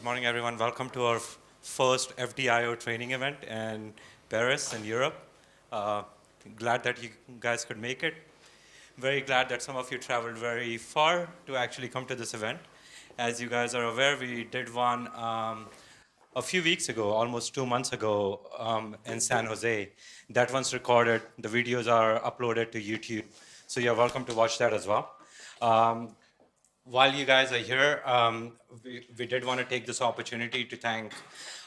Good morning, everyone. Welcome to our first FD.io training event in Paris, in Europe. Glad that you guys could make it. Very glad that some of you traveled very far to actually come to this event. As you guys are aware, we did one a few weeks ago, almost 2 months ago, in San Jose. That one's recorded. The videos are uploaded to YouTube. So you're welcome to watch that as well. While you guys are here, we did want to take this opportunity to thank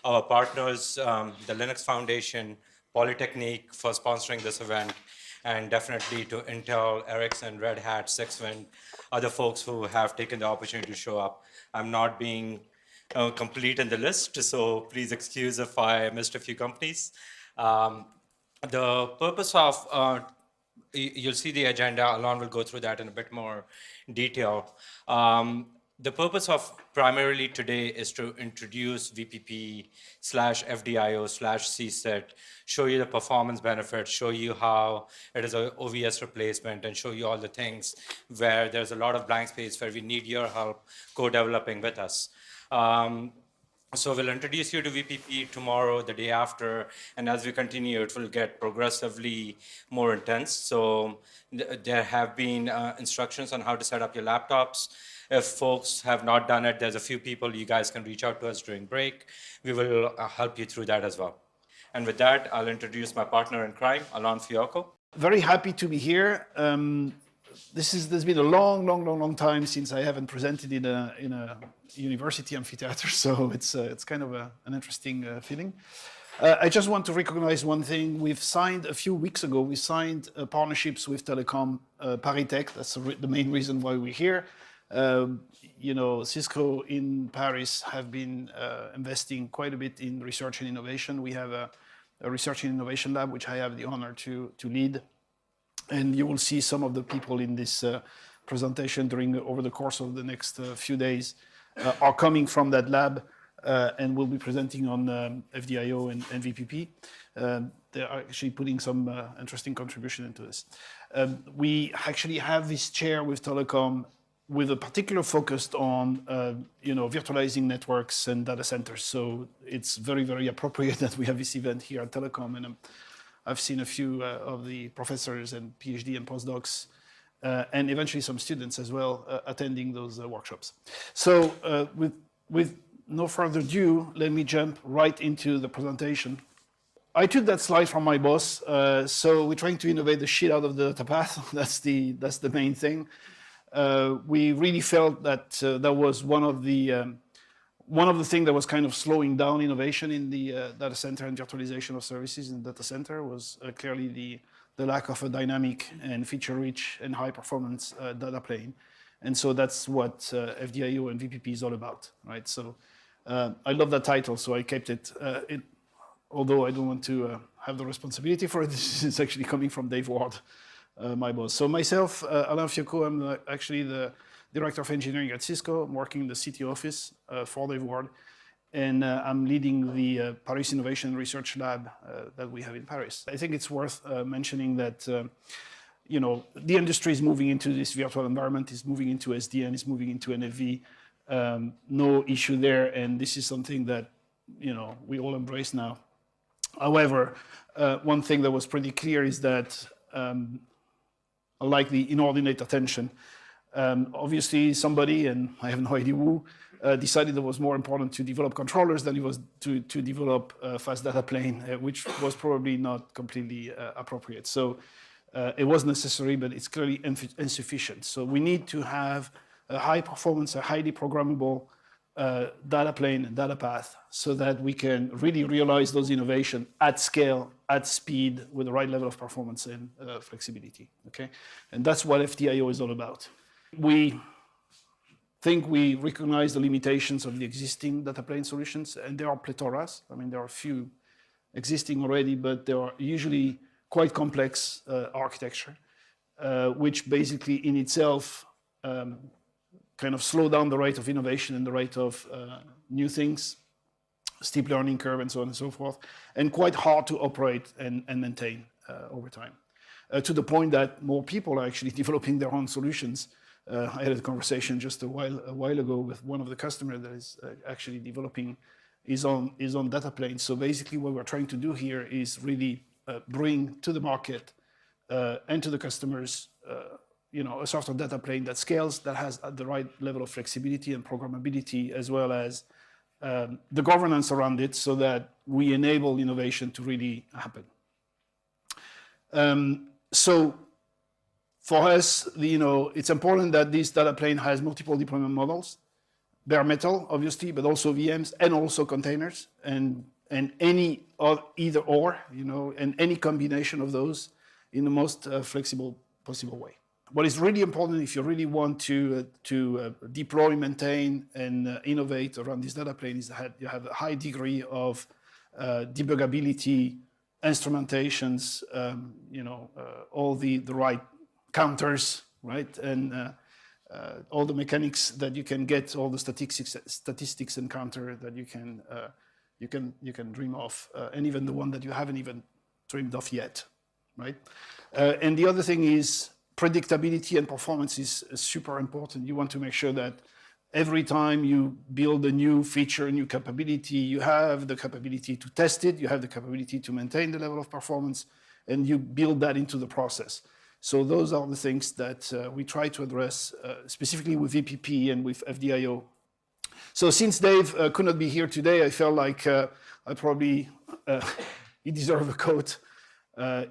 our partners, the Linux Foundation, Polytechnique for sponsoring this event, and definitely to Intel, Ericsson, Red Hat, Sixwind, other folks who have taken the opportunity to show up. I'm not being complete in the list, so please excuse if I missed a few companies. The purpose of you'll see the agenda. Alon will go through that in a bit more detail. The purpose of primarily today is to introduce VPP/FD.io/CSET, show you the performance benefits, show you how it is an OVS replacement, and show you all the things where there's a lot of blank space where we need your help co-developing with us. So we'll introduce you to VPP tomorrow, the day after, and as we continue, it will get progressively more intense. So there have been instructions on how to set up your laptops. If folks have not done it, there's a few people you guys can reach out to us during break. We will help you through that as well. And with that, I'll introduce my partner in crime, Alon Fiocco. Very happy to be here. There's been a long time since I haven't presented in a university amphitheater, so it's kind of an interesting feeling. I just want to recognize one thing. We've signed a few weeks ago. We signed partnerships with Telecom, Paris Tech. That's the main reason why we're here. Cisco in Paris have been investing quite a bit in research and innovation. We have a research and innovation lab, which I have the honor to lead. And you will see some of the people in this presentation over the course of the next few days are coming from that lab and will be presenting on FD.io and VPP. They are actually putting some interesting contribution into this. We actually have this chair with Telecom with a particular focus on virtualizing networks and data centers. So it's very appropriate that we have this event here at Telecom. And I've seen a few of the professors and PhD and postdocs, and eventually some students as well, attending those workshops. So with no further ado, let me jump right into the presentation. I took that slide from my boss. So we're trying to innovate the shit out of the data path. That's the main thing. We really felt that that was one of the things that was kind of slowing down innovation in the data center and virtualization of services in the data center was clearly the lack of a dynamic and feature-rich and high-performance data plane. And so that's what FD.io and VPP is all about, right? So I love that title, so I kept it. Although I don't want to have the responsibility for it, this is actually coming from Dave Ward, my boss. So myself, Alain Fiocco, I'm actually the Director of Engineering at Cisco. I'm working in the CTO office for Dave Ward, and I'm leading the Paris Innovation Research Lab that we have in Paris. I think it's worth mentioning that the industry is moving into this virtual environment, is moving into SDN, is moving into NFV. No issue there, and this is something that we all embrace now. However, one thing that was pretty clear is that unlike the inordinate attention, obviously somebody, and I have no idea who, decided it was more important to develop controllers than it was to develop a fast data plane, which was probably not completely appropriate. So it was necessary, but it's clearly insufficient. So we need to have a high performance, a highly programmable data plane and data path so that we can really realize those innovations at scale, at speed, with the right level of performance and flexibility, okay? And that's what FD.io is all about. We think we recognize the limitations of the existing data plane solutions, and there are plethoras. I mean, there are a few existing already, but they are usually quite complex architecture, which basically in itself kind of slow down the rate of innovation and the rate of new things, steep learning curve, and so on and so forth, and quite hard to operate and maintain over time. To the point that more people are actually developing their own solutions I had a conversation just a while ago with one of the customers that is actually developing is on data plane. So basically what we're trying to do here is really bring to the market and to the customers a software data plane that scales, that has the right level of flexibility and programmability, as well as the governance around it, so that we enable innovation to really happen. So for us, it's important that this data plane has multiple deployment models, bare metal, obviously, but also VMs and also containers, and any or either or, and any combination of those in the most flexible possible way. What is really important if you really want to deploy, maintain, and innovate around this data plane is that you have a high degree of debuggability, instrumentations, all the right counters, right, and all the mechanics that you can get, all the statistics and counter that you can dream of, and even the one that you haven't even dreamed of yet, right? And the other thing is predictability and performance is super important. You want to make sure that every time you build a new feature, a new capability, you have the capability to test it, you have the capability to maintain the level of performance, and you build that into the process. So those are the things that we try to address specifically with VPP and with FD.io. So since Dave could not be here today, I felt like I probably he deserved a quote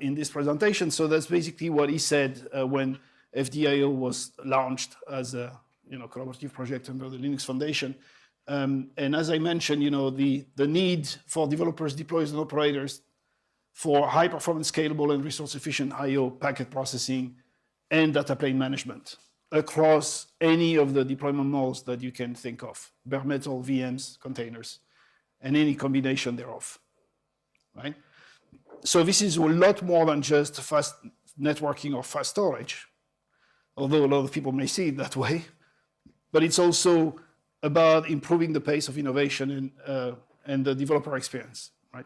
in this presentation. So that's basically what he said when FD.io was launched as a collaborative project under the Linux Foundation. And as I mentioned, the need for developers, deployers, and operators for high-performance, scalable, and resource-efficient I/O packet processing and data plane management across any of the deployment models that you can think of: bare metal, VMs, containers, and any combination thereof, right? So this is a lot more than just fast networking or fast storage, although a lot of people may see it that way. But it's also about improving the pace of innovation and the developer experience, right?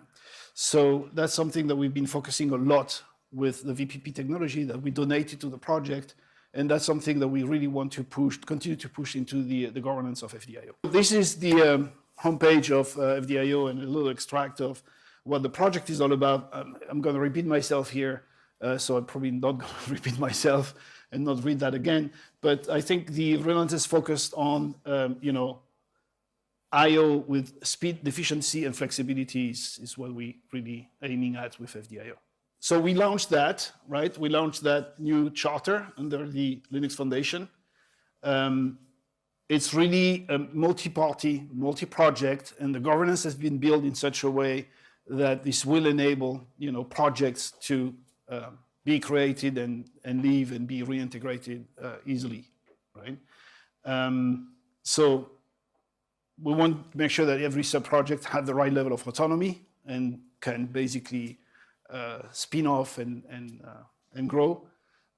So that's something that we've been focusing a lot with the VPP technology that we donated to the project, and that's something that we really want to continue to push into the governance of FD.io. This is the homepage of FD.io and a little extract of what the project is all about. I'm going to repeat myself here, so I'm probably not going to repeat myself and not read that again. But I think the relentless focus on I/O with speed, efficiency, and flexibility is what we really aiming at with FD.io. So we launched that, right? We launched that new charter under the Linux Foundation. It's really a multi-party, multi-project, and the governance has been built in such a way that this will enable projects to be created and live and be reintegrated easily, right? So we want to make sure that every sub-project has the right level of autonomy and can basically spin off and grow.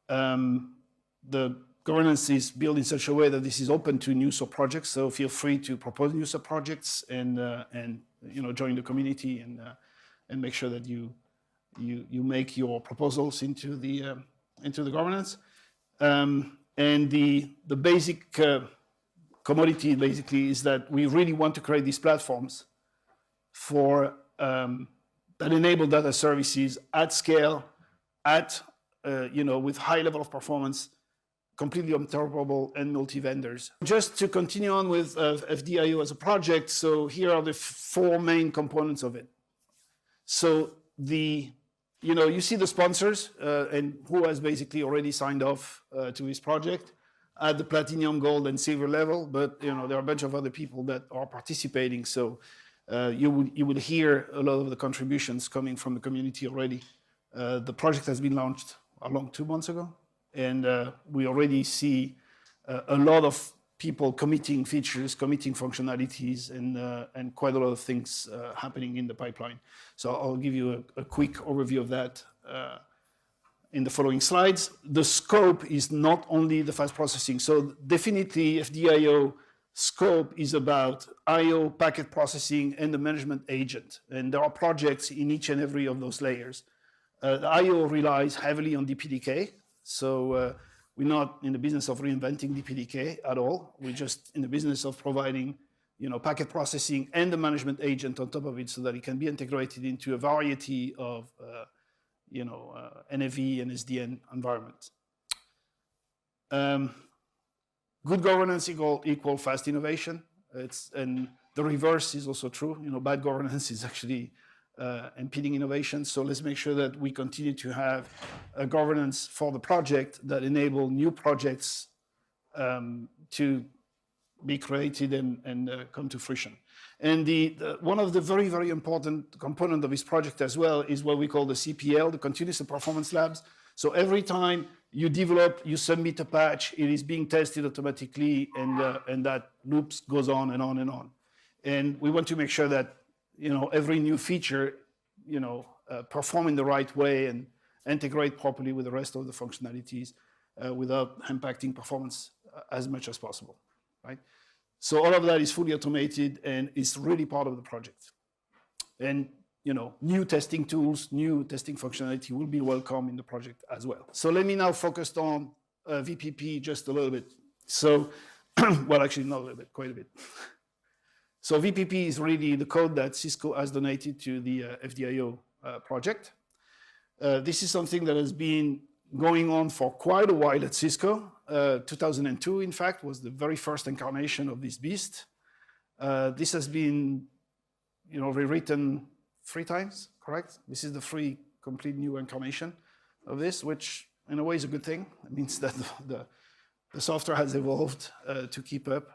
The governance is built in such a way that this is open to new sub-projects, so feel free to propose new sub-projects and join the community and make sure that you make your proposals into the governance. And the basic commodity basically is that we really want to create these platforms for that enable data services at scale, with high level of performance, completely interoperable and multi-vendors. Just to continue on with FD.io as a project, so here are the four main components of it. So you see the sponsors and who has basically already signed off to this project at the platinum, gold, and silver level, but there are a bunch of other people that are participating. So you will hear a lot of the contributions coming from the community already. The project has been launched along 2 months ago, and we already see a lot of people committing features, committing functionalities, and quite a lot of things happening in the pipeline. So I'll give you a quick overview of that in the following slides. The scope is not only the fast processing. So definitely FD.io scope is about I/O, packet processing, and the management agent. And there are projects in each and every of those layers. The I/O relies heavily on DPDK. So We're not in the business of reinventing DPDK at all. We're just in the business of providing, packet processing and the management agent on top of it so that it can be integrated into a variety of, NAV and SDN environments. Good governance equal fast innovation. And the reverse is also true. Bad governance is actually impeding innovation. So let's make sure that we continue to have a governance for the project that enable new projects to be created and come to fruition. And one of the very, very important component of this project as well is what we call the CPL, the Continuous Performance Labs. So every time you develop, you submit a patch, it is being tested automatically, and that loops goes on and on and on. And we want to make sure that every new feature perform in the right way and integrate properly with the rest of the functionalities without impacting performance as much as possible, right? So all of that is fully automated and is really part of the project. And new testing tools, new testing functionality will be welcome in the project as well. So let me now focus on VPP just a little bit. So, well, actually not a little bit, quite a bit. So VPP is really the code that Cisco has donated to the FD.io project. This is something that has been going on for quite a while at Cisco. 2002, in fact, was the very first incarnation of this beast. This has been, rewritten 3 times, correct? This is the 3 complete new incarnation of this, which in a way is a good thing. It means that the software has evolved to keep up.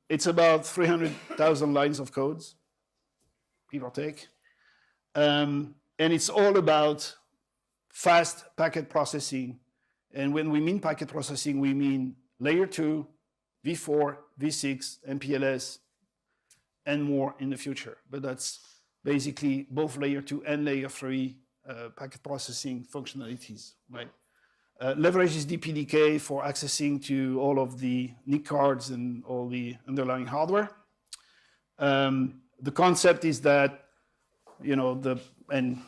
It's about 300,000 lines of codes, give or take. And it's all about fast packet processing. And when we mean packet processing, we mean layer 2, V4, V6, MPLS, and more in the future. But that's basically both layer 2 and layer 3 packet processing functionalities, right? Leverages DPDK for accessing to all of the NIC cards and all the underlying hardware. The concept is that, and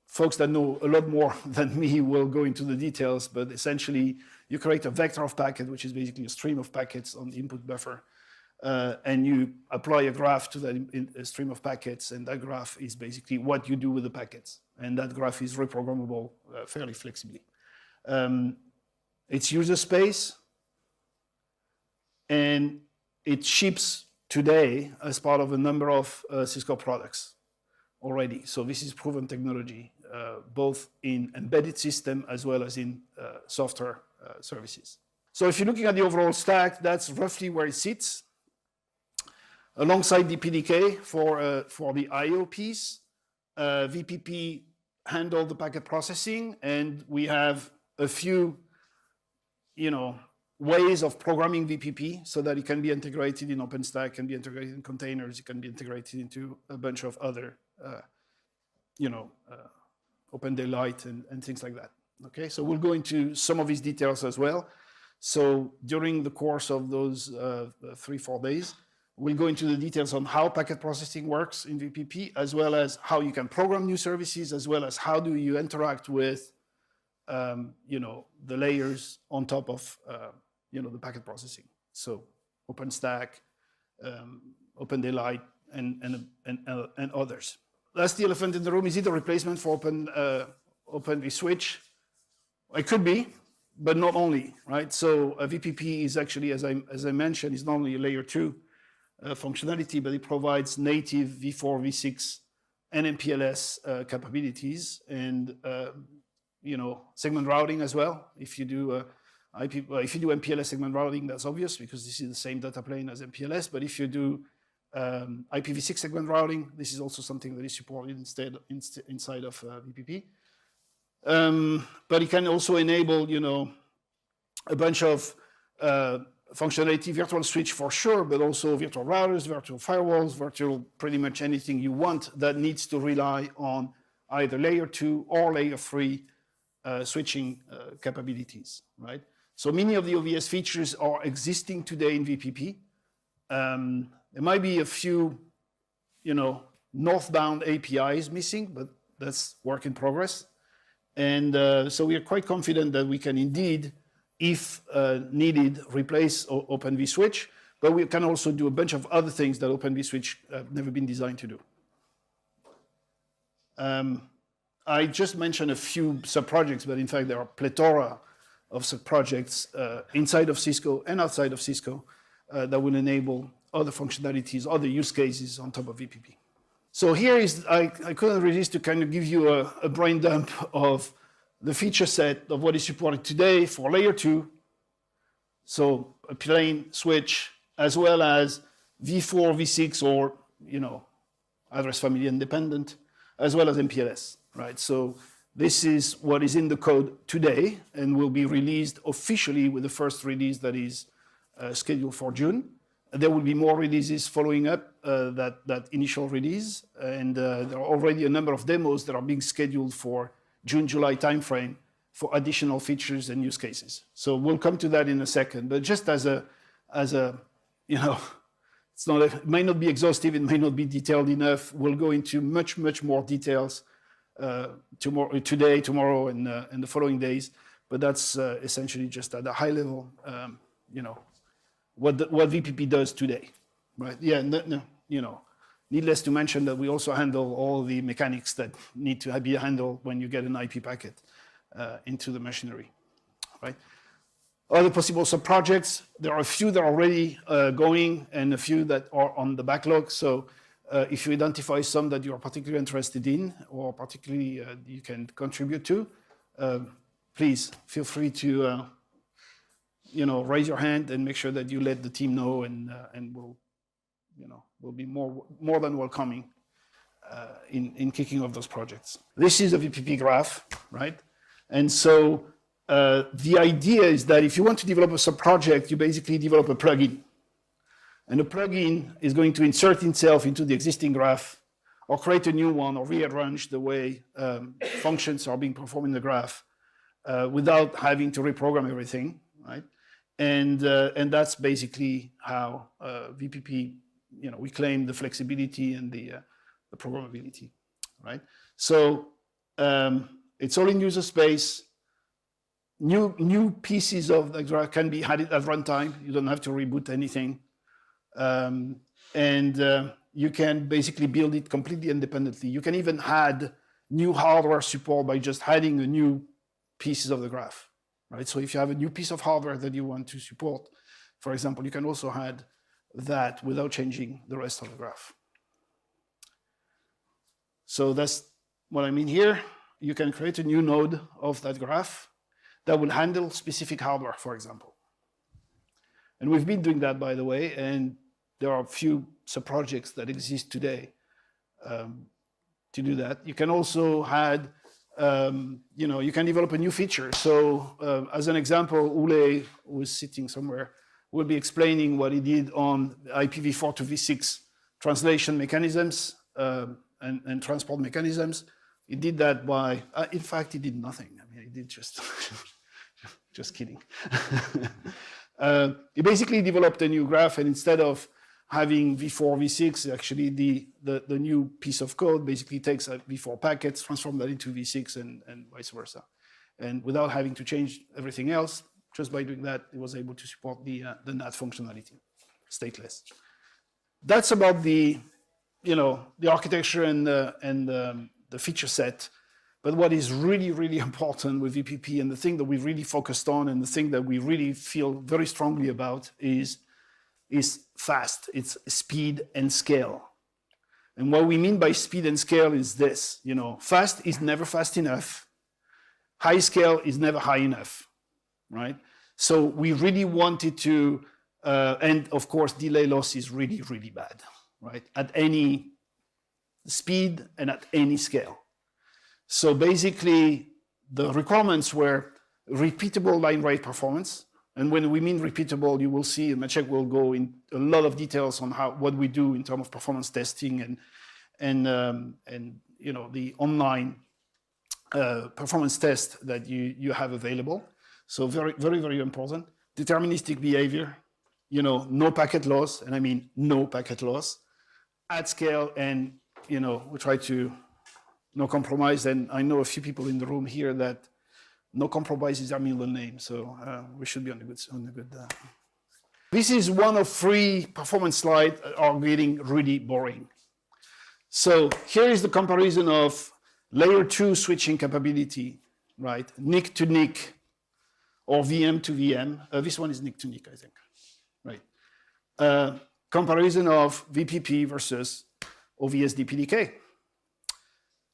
folks that know a lot more than me will go into the details, but essentially you create a vector of packet, which is basically a stream of packets on the input buffer, and you apply a graph to that stream of packets, and that graph is basically what you do with the packets. And that graph is reprogrammable fairly flexibly. It's user space, and it ships today as part of a number of Cisco products already. So this is proven technology, both in embedded system as well as in software services. So if you're looking at the overall stack, that's roughly where it sits. Alongside DPDK for the I/O piece, VPP handle the packet processing, and we have a few, ways of programming VPP so that it can be integrated in OpenStack, can be integrated in containers, it can be integrated into a bunch of other, OpenDaylight and things like that. Okay, so we'll go into some of these details as well. So during the course of those 3-4 days, we'll go into the details on how packet processing works in VPP, as well as how you can program new services, as well as how do you interact with the layers on top of the packet processing. So OpenStack, OpenDaylight, and others. That's the elephant in the room. Is it a replacement for OpenVSwitch? It could be, but not only, right? So VPP is actually, as I mentioned, is not only a layer 2 functionality, but it provides native V4, V6, and MPLS capabilities, and segment routing as well. If you do if you do MPLS segment routing, that's obvious because this is the same data plane as MPLS. But if you do IPv6 segment routing, this is also something that is supported inside of VPP. But it can also enable, a bunch of functionality, virtual switch for sure, but also virtual routers, virtual firewalls, virtual pretty much anything you want that needs to rely on either layer 2 or layer 3 switching capabilities, right? So many of the OVS features are existing today in VPP. There might be a few, northbound APIs missing, but that's work in progress. And so we are quite confident that we can indeed, if needed, replace OpenVSwitch, but we can also do a bunch of other things that OpenVSwitch have never been designed to do. I just mentioned a few subprojects, but in fact there are plethora of subprojects inside of Cisco and outside of Cisco that will enable other functionalities, other use cases on top of VPP. So here is, I couldn't resist to kind of give you a brain dump of the feature set of what is supported today for layer 2. So a plain switch, as well as V4, V6, or address family independent, as well as MPLS, right? So this is what is in the code today and will be released officially with the first release that is scheduled for June. There will be more releases following up that initial release, and there are already a number of demos that are being scheduled for June, July timeframe for additional features and use cases. So we'll come to that in a second, but just as a it's not it may not be exhaustive, it may not be detailed enough. We'll go into much more details today, tomorrow, and the following days. But that's essentially just at a high level, what VPP does today, right? Yeah, needless to mention that we also handle all the mechanics that need to be handled when you get an IP packet into the machinery, right? Other possible subprojects, there are a few that are already going and a few that are on the backlog. So if you identify some that you are particularly interested in or particularly you can contribute to, please feel free to raise your hand and make sure that you let the team know, and we'll be more than welcoming in kicking off those projects. This is a VPP graph, right? And so the idea is that if you want to develop a sub-project, you basically develop a plugin. And the plugin is going to insert itself into the existing graph or create a new one or rearrange the way functions are being performed in the graph without having to reprogram everything, right? And that's basically how VPP, we claim the flexibility and the programmability, right? So it's all in user space. New pieces of the graph can be added at runtime. You don't have to reboot anything. You can basically build it completely independently. You can even add new hardware support by just adding a new pieces of the graph, right? So if you have a new piece of hardware that you want to support, for example, you can also add that without changing the rest of the graph. So that's what I mean here. You can create a new node of that graph that will handle specific hardware, for example. And we've been doing that, by the way, and there are a few sub-projects that exist today to do that. You can also add, you can develop a new feature. So as an example, Ule, who is sitting somewhere, will be explaining what he did on IPv4 to v6 translation mechanisms and transport mechanisms. He did that by, in fact, he did nothing. I mean, he did just, just kidding. He basically developed a new graph, and instead of having v4, v6, actually the new piece of code basically takes v4 packets, transform that into v6, and vice versa. And without having to change everything else, just by doing that, it was able to support the NAT functionality, stateless. That's about the architecture and the feature set. But what is really, really important with VPP, and the thing that we really focused on, and the thing that we really feel very strongly about is fast. It's speed and scale. And what we mean by speed and scale is this: fast is never fast enough. High scale is never high enough, right? So we really wanted to, and of course, delay loss is really, really bad, right? At any speed and at any scale. So basically, the requirements were repeatable line rate performance. And when we mean repeatable, you will see, and Maciek will go in a lot of details on what we do in terms of performance testing and the online performance test that you have available. So very, very, very important. Deterministic behavior, no packet loss, and I mean no packet loss at scale, and we try to no compromise. And I know a few people in the room here that no compromise is our middle name, so we should be on a good. This is one of 3 performance slides that are getting really boring. So here is the comparison of layer 2 switching capability, right? NIC to NIC or VM to VM. This one is NIC to NIC, I think, right? Comparison of VPP versus OVSD PDK.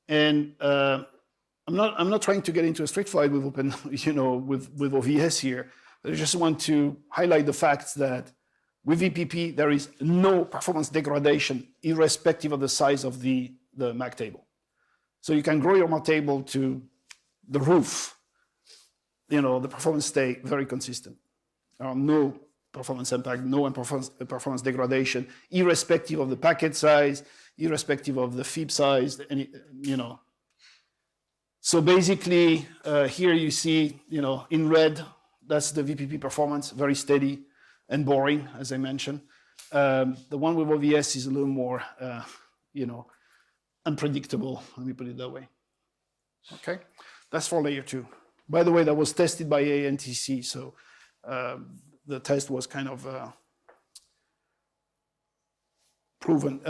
And I'm not trying to get into a street fight with with OVS here. I just want to highlight the fact that with VPP, there is no performance degradation irrespective of the size of the MAC table. So you can grow your MAC table to the roof. The performance stay very consistent. There are no performance impact, no performance degradation, irrespective of the packet size, irrespective of the FIB size, So basically, here you see, in red, that's the VPP performance, very steady and boring, as I mentioned. The one with OVS is a little more, unpredictable, let me put it that way. Okay, that's for layer 2. By the way, that was tested by ANTC, so the test was kind of proven.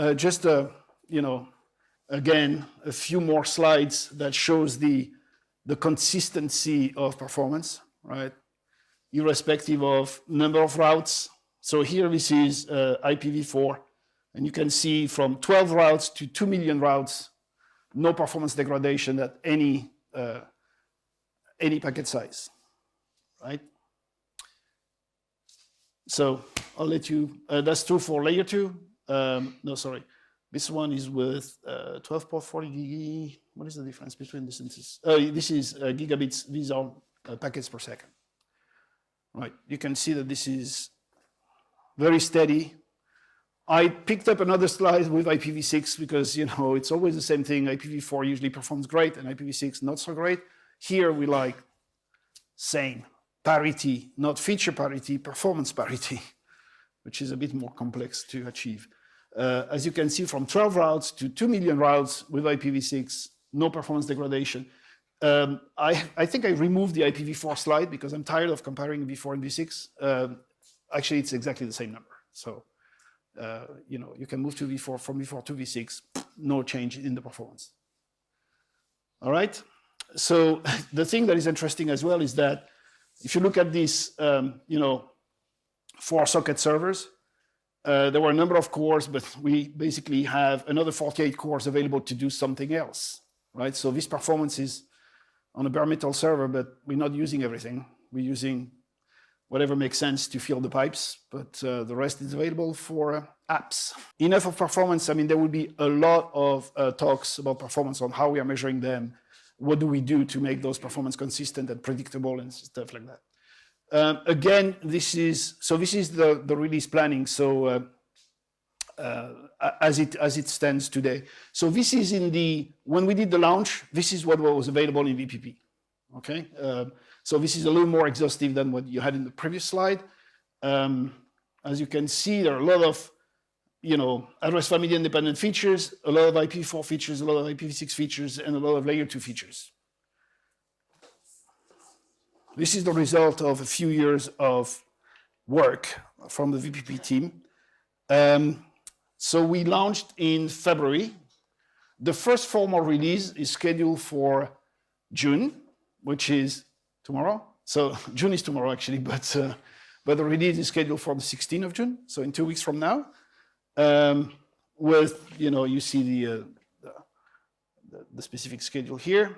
Again, a few more slides that shows the consistency of performance, right? Irrespective of number of routes. So here this is IPv4, and you can see from 12 routes to 2 million routes, no performance degradation at any packet size, right? So I'll let you, that's true for layer 2. No, sorry. This one is with 12.40 gig. What is the difference between this and this? This is gigabits. These are packets per second. Right. You can see that this is very steady. I picked up another slide with IPv6 because it's always the same thing. IPv4 usually performs great, and IPv6 not so great. Here we like same parity, not feature parity, performance parity, which is a bit more complex to achieve. As you can see, from 12 routes to 2 million routes with IPv6, no performance degradation. I think I removed the IPv4 slide because I'm tired of comparing v4 and v6. Actually, it's exactly the same number. So, you can move to v4 from v4 to v6, no change in the performance. All right. So the thing that is interesting as well is that if you look at these, 4-socket servers, there were a number of cores, but we basically have another 48 cores available to do something else, right? So this performance is on a bare metal server, but we're not using everything. We're using whatever makes sense to fill the pipes, but the rest is available for apps. Enough of performance. I mean, there will be a lot of talks about performance on how we are measuring them. What do we do to make those performance consistent and predictable and stuff like that. Again, this is the release planning. So as it stands today. So this is when we did the launch, this is what was available in VPP. Okay. So this is a little more exhaustive than what you had in the previous slide. As you can see, there are a lot of, address family independent features, a lot of IPv4 features, a lot of IPv6 features, and a lot of layer 2 features. This is the result of a few years of work from the VPP team. So we launched in February. The first formal release is scheduled for June, which is tomorrow. So June is tomorrow actually, but the release is scheduled for the 16th of June, so in 2 weeks from now. With, you see the specific schedule here.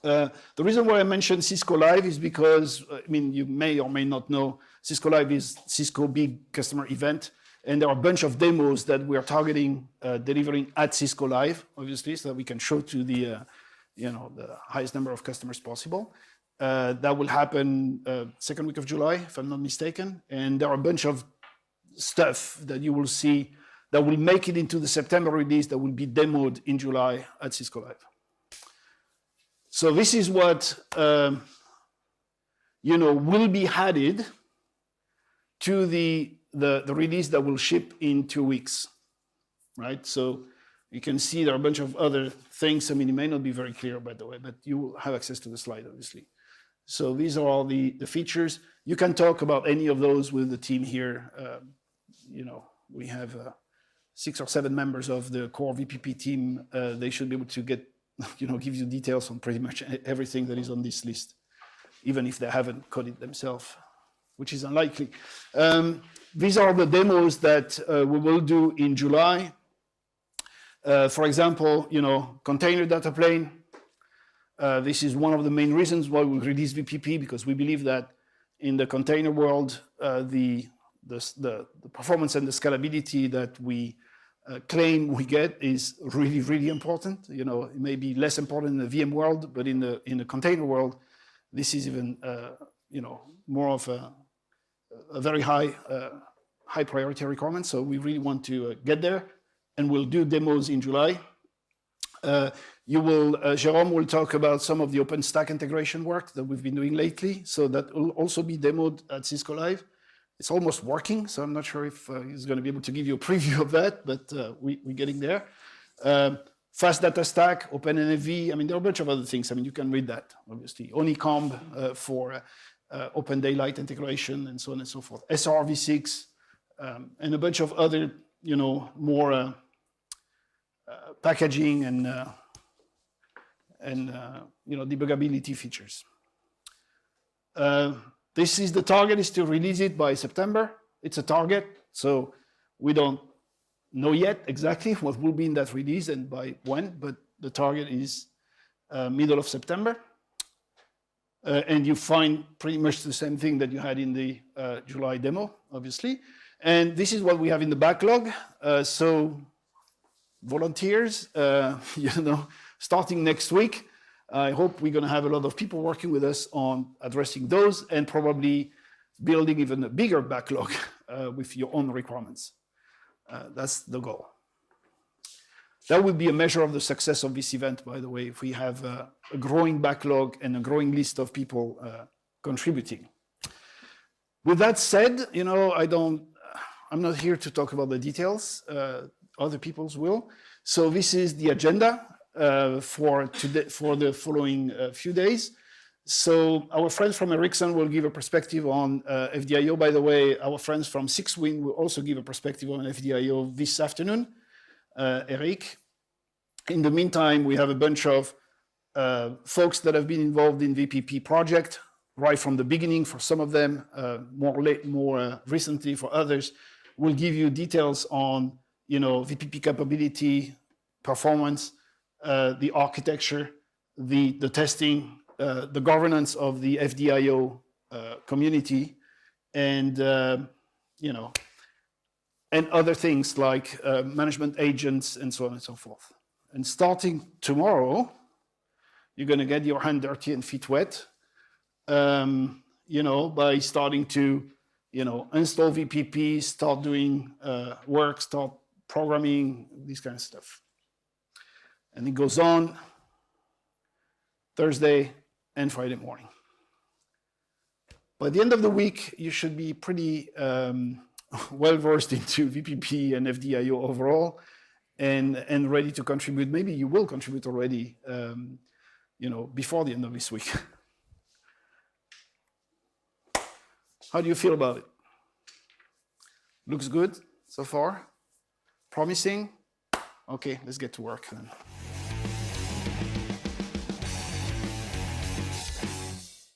The reason why I mentioned Cisco Live is because, you may or may not know, Cisco Live is Cisco big customer event, and there are a bunch of demos that we are targeting delivering at Cisco Live, obviously, so that we can show to the highest number of customers possible. That will happen second week of July, if I'm not mistaken, and there are a bunch of stuff that you will see that will make it into the September release that will be demoed in July at Cisco Live. So this is what will be added to the release that will ship in 2 weeks, right? So You can see there are a bunch of other things. I mean, it may not be very clear, by the way, but you will have access to the slide, obviously. So these are all the features. You can talk about any of those with the team here. You know, we have 6 or 7 members of the core VPP team. They should be able to get, you know, give you details on pretty much everything that is on this list, even if they haven't coded themselves, which is unlikely. These are the demos that we will do in July. For example, you know, container data plane. This is one of the main reasons why we release VPP, because we believe that in the container world, the performance and the scalability that we claim we get is really, really important. You know, it may be less important in the VM world, but in the container world, this is even you know, more of a very high priority requirement. So we really want to get there, and we'll do demos in July. Jérôme will talk about some of the OpenStack integration work that we've been doing lately. So that will also be demoed at Cisco Live. It's almost working, so I'm not sure if he's going to be able to give you a preview of that, but we're getting there. Fast data stack, OpenNFV. I mean, there are a bunch of other things. I mean, you can read that, obviously. Honeycomb for Open Daylight integration, and so on and so forth. SRv6, and a bunch of other, you know, more packaging and you know, debuggability features. This is the target, is to release it by September. It's a target, so we don't know yet exactly what will be in that release and by when, but the target is middle of September. And you find pretty much the same thing that you had in the July demo, obviously. And this is what we have in the backlog. So volunteers, you know, starting next week, I hope we're going to have a lot of people working with us on addressing those and probably building even a bigger backlog with your own requirements. That's the goal. That would be a measure of the success of this event, by the way, if we have a growing backlog and a growing list of people contributing. With that said, you know, I'm not here to talk about the details. Other people's will. So this is the agenda for today, for the following few days. So our friends from Ericsson will give a perspective on FD.io. By the way, our friends from 6Win will also give a perspective on FD.io this afternoon. Eric. In the meantime, we have a bunch of folks that have been involved in VPP project right from the beginning. For some of them, more recently for others, we'll give you details on, you know, VPP capability, performance, the architecture, the testing, the governance of the FD.io community, and you know, and other things like management agents and so on and so forth. And starting tomorrow, you're going to get your hand dirty and feet wet, you know, by starting to, you know, install VPP, start doing work, start programming, this kind of stuff. And it goes on Thursday and Friday morning. By the end of the week, you should be pretty well-versed into VPP and FD.io overall and ready to contribute. Maybe you will contribute already, you know, before the end of this week. How do you feel about it? Looks good so far? Promising? Okay, let's get to work then.